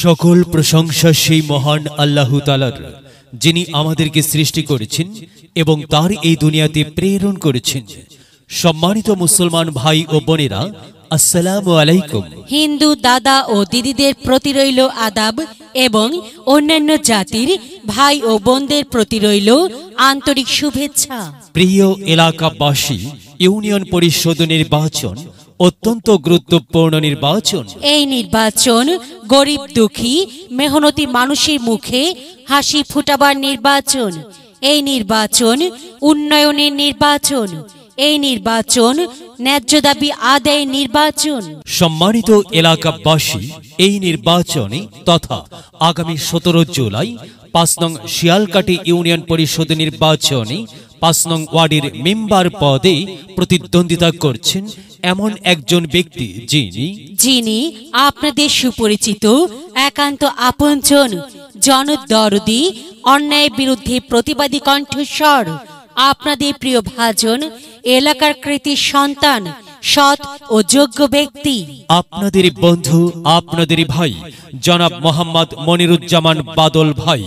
সকল প্রশংসা সেই মহান আল্লাহ তাআলার, যিনি আমাদেরকে সৃষ্টি করেছেন এবং তার এই দুনিয়াতে প্রেরণ করেছেন। সম্মানিত মুসলমান ভাই ও বোনেরা, আসসালামু আলাইকুম। হিন্দু দাদা ও দিদিদের প্রতি রইল আদাব এবং অন্যান্য জাতির ভাই ও বোনদের প্রতি রইল আন্তরিক শুভেচ্ছা। প্রিয় এলাকাবাসী, ইউনিয়ন পরিষদ নির্বাচন অত্যন্ত গুরুত্বপূর্ণ নির্বাচন। এই নির্বাচন গরিব দুঃখী মেহনতি মানুষের মুখে হাসি ফুটাবার নির্বাচন। এই নির্বাচন উন্নয়নের নির্বাচন। এই নির্বাচন ন্যায্য দাবি আদায়ের নির্বাচন। সম্মানিত এলাকাবাসী, এই নির্বাচনে তথা আগামী 17 জুলাই 5 নং শিয়ালকাঠি ইউনিয়ন পরিষদ নির্বাচনে 5 নং ওয়ার্ডের মেম্বার পদে প্রতিদ্বন্দ্বিতা করছেন এমন একজন ব্যক্তি যিনি আপনাদের সুপরিচিত, একান্ত আপনজন, জনদরদি, অন্যায়ের বিরুদ্ধে প্রতিবাদী কণ্ঠস্বর, আপনাদের প্রিয় ভাজন, এলাকার কৃতি সন্তান, সৎ ও যোগ্য ব্যক্তি, আপনাদের বন্ধু, আপনাদের ভাই জনাব মোহাম্মদ মনিরুজ্জামান বাদল ভাই।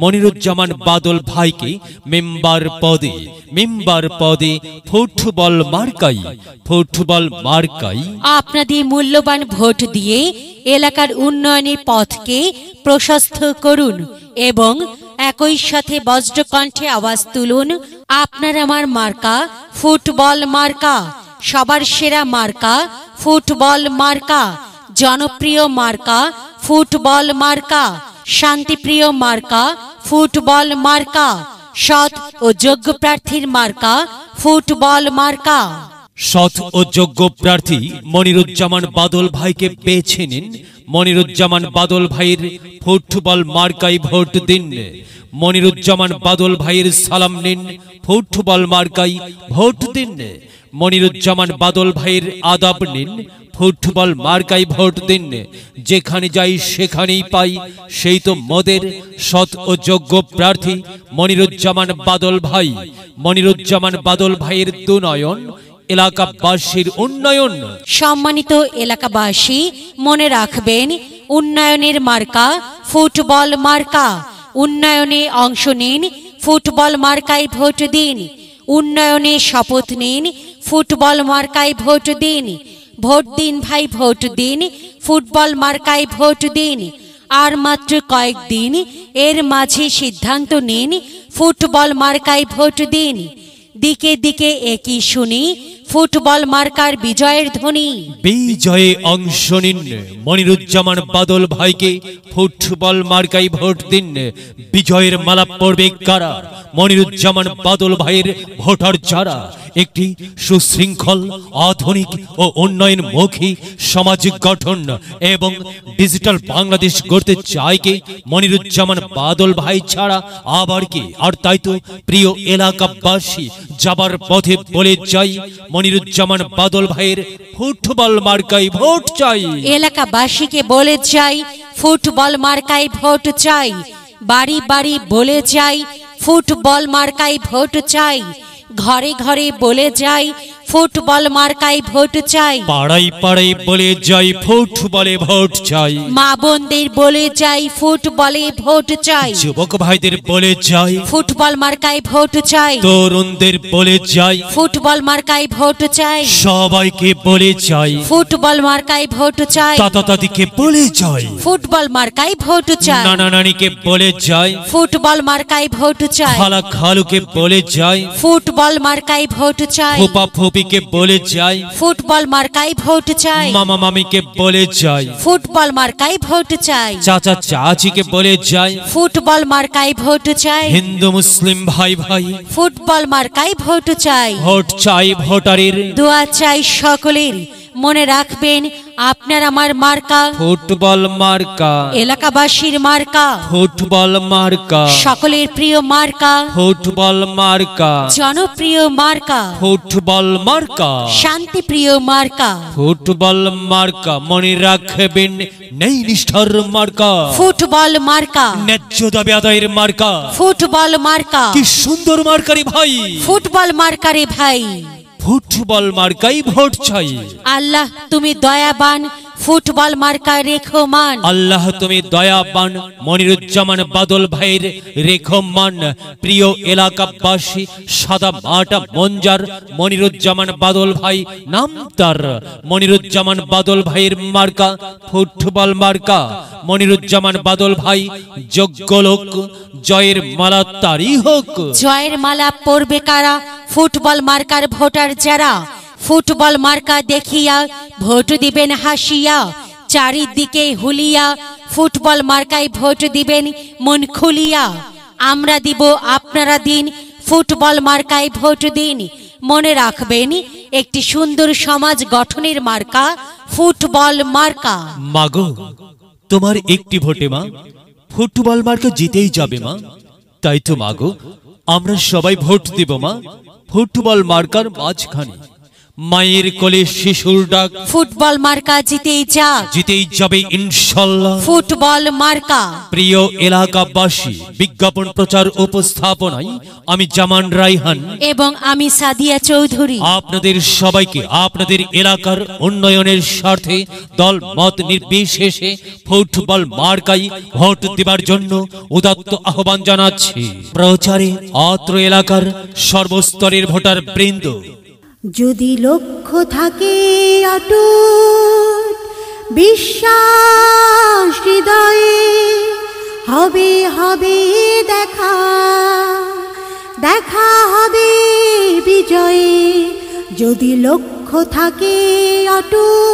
মনিরুজ্জামান বাদল ভাইকে মেম্বার পদে ফুটবল মার্কাই আপনাদের মূল্যবান ভোট দিয়ে এলাকার উন্নয়নের পথকে প্রশস্ত করুন এবং একই সাথে বজ্রকণ্ঠে আওয়াজ তুলুন, আপনার আমার মার্কা ফুটবল মার্কা, সবার সেরা মার্কা ফুটবল মার্কা, জনপ্রিয় মার্কা ফুটবল মার্কা, শান্তিপ্রিয় মার্কা ফুটবল মার্কা, সৎ ও যোগ্য প্রার্থীর মার্কা ফুটবল মার্কা। সৎ ও যোগ্য প্রার্থী মনিরুজ্জামান বাদল ভাইকে বেছে নিন। মনিরুজ্জামান বাদল ভাইয়ের ফুটবল মার্কায় ভোট দিন। মনিরুজ্জামান বাদল ভাইয়ের সালাম নিন, ফুটবল মার্কায় ভোট দিন। মনিরুজ্জামান বাদল ভাইয়ের আদাব নিন, ফুটবল মার্কায় ভোট দিন। যেখানে যাই সেখানেই পাই, সেই তো মোদের সৎ ও যোগ্য প্রার্থী মনিরুজ্জামান বাদল ভাই। মনিরুজ্জামান বাদল ভাইয়ের দুনয়ন, এলাকাবাসীর উন্নয়ন। সম্মানিত এলাকাবাসী, মনে রাখবেন, উন্নয়নের মার্কা ফুটবল মার্কা। উন্নয়নে অংশ নিন, ফুটবল মার্কায় ভোট দিন। উন্নয়নে শপথ নিন, ফুটবল মার্কায় ভোট দিন। ভোট দিন ভাই, ভোট দিন, ফুটবল মার্কায় ভোট দিন। আর মাত্র কয়েকদিন, এর মাঝে সিদ্ধান্ত নিন, ফুটবল মার্কায় ভোট দিন। দিকে দিকে একই শুনি ফুটবল মার্কার বিজয়ের ধ্বনি। বিজয়ে অংশ নিন, মনিরুজ্জামান বাদল ভাইকে ফুটবল মার্কায় ভোট দিন। বিজয়ের মালা পড়বে কারা? মনিরুজ্জামান বাদল ভাইয়ের ভোটার যারা একটি সুশৃঙ্খল, আধুনিক ও উন্নয়নমুখী সমাজ গঠন এবং ডিজিটাল বাংলাদেশ গড়তে চায় কে? মনিরুজ্জামান বাদল ভাই ছাড়া আবার কে? আর তাই তো প্রিয় এলাকাবাসী, যাবার পথে বলে যাই, মনিরুজ্জামান বাদল ভাইয়ের ফুটবল মার্কায় ভোট চাই। এলাকাবাসীকে বলে যাই, ফুটবল মার্কায় ভোট চাই। বাড়ি বাড়ি বলে যাই, ফুটবল মার্কায় ভোট চাই। ঘরে ঘরে বলে যাই, ফুটবল মার্কায় ভোট চাই। পাড়ায় পাড়ায় বলে যাই, ফুটবলে ভোট চাই। মা বোনদের বলে যাই, ফুটবলে ভোট চাই। যুবক ভাইদের বলে যাই, ফুটবল মার্কায় ভোট চাই। তরুণদের বলে যাই, ফুটবল মার্কায় ভোট চাই। সবাইকে বলে যাই, ফুটবল মার্কায় ভোট চাই। দাদা দাদিকে বলে যাই, ফুটবল মার্কায় ভোট চাই। নানা নানিকে বলে যাই, ফুটবল মার্কায় ভোট চাই। খালা খালুকে বলে যাই, ফুটবল মার্কায় ভোট চাই। ফুপা ফুপিকে বলে যাই, ফুটবল মার্কায় ভোট চাই। মামা মামিকে বলে যাই, ফুটবল মার্কায় ভোট চাই। চাচা চাচিকে বলে যাই, ফুটবল মার্কায় ভোট চাই। হিন্দু মুসলিম ভাই ভাই, ফুটবল মার্কায় ভোট চাই। ভোট চাই ভোটারের, দোয়া চাই সকলের। মনে রাখবেন, আপনার আমার মার্কা ফুটবল মার্কা, এলাকাবাসীর মার্কা ফুটবল মার্কা, সকলের প্রিয় মার্কা ফুটবল মার্কা, জনপ্রিয় মার্কা ফুটবল মার্কা, শান্তিপ্রিয় মার্কা ফুটবল মার্কা। মনে রাখবেন, নেই নিষ্ঠার মার্কা ফুটবল মার্কা, ন্যায্য দাবি আদায়ের মার্কা ফুটবল মার্কা। কি সুন্দর মার্কারি ভাই, ফুটবল মার্কারে ভাই, ফুটবল মার্কাই ভোট চাই। আল্লাহ তুমি দয়াবান, ফুটবল মার্কা রেখমান। আল্লাহ তুমি দয়াবান, মনিরুজ্জামান বাদল ভাইয়ের রেখমান। প্রিয় এলাকাবাসী, সাদা মাটা মঞ্জার মনিরুজ্জামান বাদল ভাই নাম তার। মনিরুজ্জামান বাদল ভাইয়ের মার্কা ফুটবল মার্কা। মনিরুজ্জামান বাদল ভাই যোগ্য লোক, জয়ের মালা তারই হোক। জয়ের মালা পরবে কারা? ফুটবল মার্কার ভোটার যারা। ফুটবল মার্কা দেখিয়া ভোট দিবেন হাসিয়া, চারিদিকে হুলিয়া ফুটবল মার্কায় ভোট দিবেন মন খুলিয়া। আমরা দিব, আপনারা দিন, ফুটবল মার্কায় ভোট দিন। মনে রাখবেন, একটি সুন্দর সমাজ গঠনের মার্কা ফুটবল মার্কা। মাগো, তোমার একটি ভোটে মা ফুটবল মার্কা জিতেই যাবে মা। তাই তো মাগো, আমরা সবাই ভোট দেব মা ফুটবল মার্কার মাঝখানে। মায়ের কোলে শিশুর ডাক, ফুটবল মার্কা জিতেই যাক, জিতেই যাবে ইনশাল্লাহ ফুটবল মার্কা। প্রিয় এলাকাবাসী, বিজ্ঞাপন প্রচার উপস্থাপনায় আমি জামান রাইহান এবং আমি সাদিয়া চৌধুরী আপনাদের সবাইকে আপনাদের এলাকার উন্নয়নের স্বার্থে দল মত নির্বিশেষে ফুটবল মার্কাই ভোট দেবার জন্য উদাত্ত আহ্বান জানাচ্ছি। প্রচারে অত্র এলাকার সর্বস্তরের ভোটার বৃন্দ। যদি লক্ষ্য থাকে অটুট বিশ্বাস হৃদয়ে, হবে হবে দেখা, দেখা হবে বিজয়ে। যদি লক্ষ্য থাকে অটুট